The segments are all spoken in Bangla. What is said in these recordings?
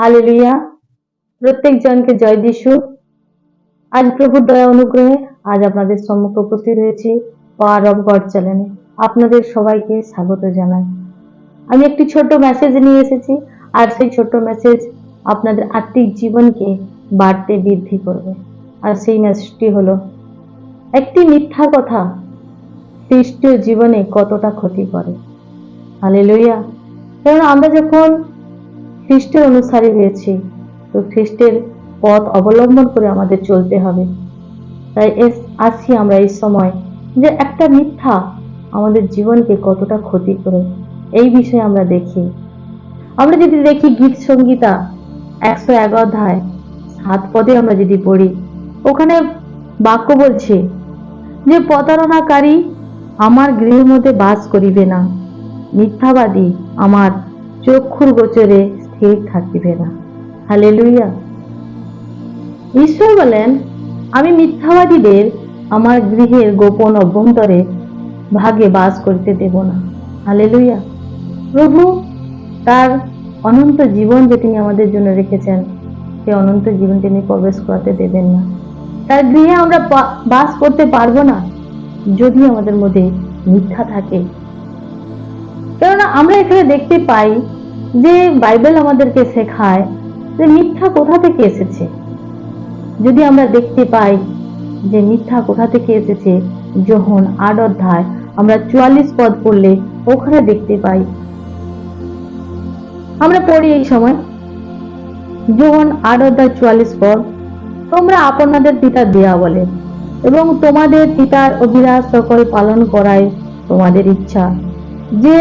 হালেলুয়া। প্রত্যেক জনকে জয় যিশু। আজ প্রভুর দয়া অনুগ্রহে আজ আপনাদের সম্মুখে উপস্থিত হয়েছি পাওয়ার অফ গড চ্যানেলে। আপনাদের সবাইকে স্বাগত জানাই। আমি একটি ছোট্ট মেসেজ নিয়ে এসেছি, আর সেই ছোট্ট মেসেজ আপনাদের আত্মিক জীবনকে বাড়তে বৃদ্ধি করবে। আর সেই মেসেজটি হলো, একটি মিথ্যা কথা খ্রিস্টীয় জীবনে কতটা ক্ষতি করে। হালেলুয়া। কারণ আমরা যখন খ্রিস্টের অনুসারী হয়েছি, তো খ্রিস্টের পথ অবলম্বন করে আমাদের চলতে হবে। তাই আসি আমরা এই সময় যে একটা মিথ্যা আমাদের জীবনকে কতটা ক্ষতি করে, এই বিষয়ে আমরা দেখি। আমরা যদি দেখি গীত সংগীতা 111 অধ্যায় 7 পদে আমরা যদি পড়ি, ওখানে বাক্য বলছে যে প্রতারণাকারী আমার গৃহের মধ্যে বাস করিবে না, মিথ্যাবাদী আমার চক্ষুর গোচরে স্থির থাকিবে না। হালেলুয়া। ঈশ্বর বলেন, আমি মিথ্যাবাদীদের আমার গৃহের গোপন অভ্যন্তরে ভাগে বাস করতে দেব না। হালেলুয়া। প্রভু তার অনন্ত জীবন যে তিনি আমাদের জন্য রেখেছেন, সেই অনন্ত জীবন তিনি প্রবেশ করাতে দেবেন না। তার গৃহে আমরা বাস করতে পারবো না যদি আমাদের মধ্যে মিথ্যা থাকে। কেননা আমরা এখানে দেখতে পাই যে বাইবেল আমাদেরকে শেখায় যে মিথ্যা কোথা থেকে এসেছে। যদি আমরা দেখতে পাই যে মিথ্যা কোথা থেকে এসেছে, যোহন 8 অধ্যায় আমরা 44 পদ পড়লে ওখানে দেখতে পাই। আমরা পড়ি এই সময় যোহন 8 অধ্যায় 44 পদ, তোমরা আপনাদের পিতা দেয়া বলে এবং তোমাদের পিতার অভিলাষ সকল পালন করাই তোমাদের ইচ্ছা, যে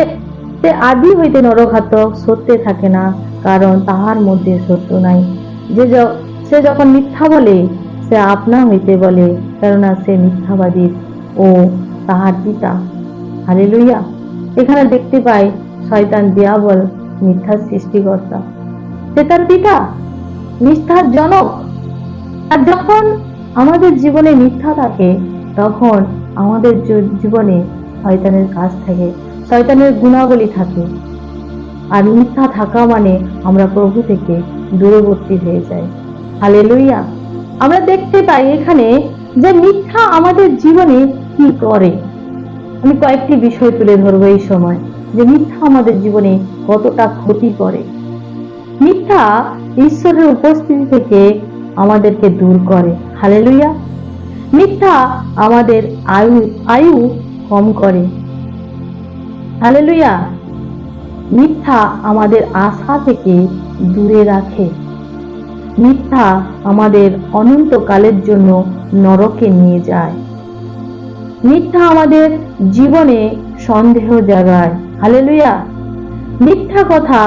সে আদি হইতে নরঘাতক, সত্যে থাকে না, কারণ তাহার মধ্যে সত্য নাই। সে যখন মিথ্যা বলে সে আপনা হইতে বলে, কেননা সে মিথ্যাবাদী ও তাহার পিতা। হালেলুয়া। এখানে দেখতে পাই শয়তান দিয়াবল মিথ্যার সৃষ্টিকর্তা, সে তার পিতা, মিথ্যার জনক। আর যখন আমাদের জীবনে মিথ্যা থাকে, তখন আমাদের জীবনে শয়তানের কাজ থাকে, শয়তানের গুণাবলী থাকে। আর মিথ্যা থাকা মানে আমরা প্রভু থেকে দূরবর্তী হয়ে যাই। হালেলুয়া। আমরা দেখতে পাই এখানে যে মিথ্যা আমাদের জীবনে কি করে। আমি কয়েকটি বিষয় তুলে ধরবো এই সময়, যে মিথ্যা আমাদের জীবনে কতটা ক্ষতি করে। মিথ্যা ঈশ্বরের উপস্থিতি থেকে আমাদেরকে দূর করে। হালেলুয়া। মিথ্যা আমাদের আয়ু কম করে। হালেলুয়া। মিথ্যা আমাদের আশা থেকে দূরে রাখে। মিথ্যা আমাদের অনন্তকালের জন্য নরকে নিয়ে যায়। মিথ্যা আমাদের জীবনে সন্দেহ জাগায়। হালেলুয়া। মিথ্যা কথা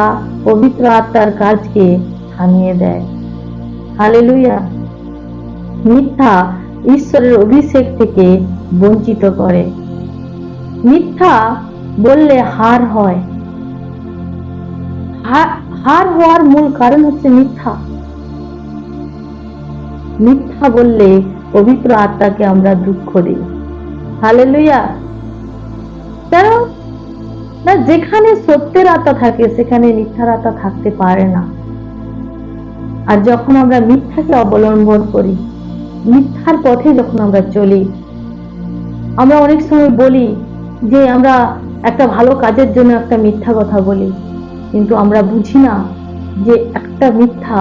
পবিত্র আত্মার কাজকে থামিয়ে দেয়। হালেলুয়া। মিথ্যা ঈশ্বরের অভিষেক থেকে বঞ্চিত করে। মিথ্যা বললে হার হয়। হার হওয়ার মূল কারণ হচ্ছে মিথ্যা। মিথ্যা বললে পবিত্র আত্মাকে আমরা দুঃখ দিই। হালেলুয়া। কেন না, যেখানে সত্যের আত্মা থাকে সেখানে মিথ্যার আত্মা থাকতে পারে না। আর যখন আমরা মিথ্যাকে অবলম্বন করি, মিথ্যার পথে যখন আমরা চলি, আমরা অনেক সময় বলি যে আমরা একটা ভালো কাজের জন্য একটা মিথ্যা কথা বলি, কিন্তু আমরা বুঝি না যে একটা মিথ্যা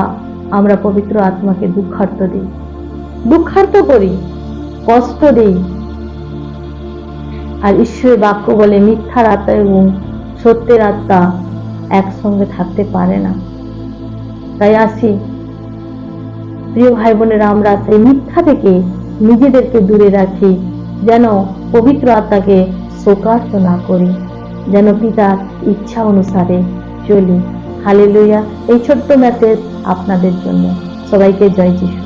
আমরা পবিত্র আত্মাকে দুঃখার্ত করি, কষ্ট দেই। আর ঈশ্বরের বাক্য বলে মিথ্যার আত্মা এবং সত্যের আত্মা একসঙ্গে থাকতে পারে না। তাই আসি প্রিয় ভাই বোনেরা, আমরা সেই মিথ্যা থেকে নিজেদেরকে দূরে রাখি, যেন পবিত্র আত্মাকে শোকার্ত না করি, যেন পিতার ইচ্ছা অনুসারে চলি। হালেলুয়া। এই ছোট্ট মেসেজ আপনাদের জন্য। সবাইকে জয় যিশু।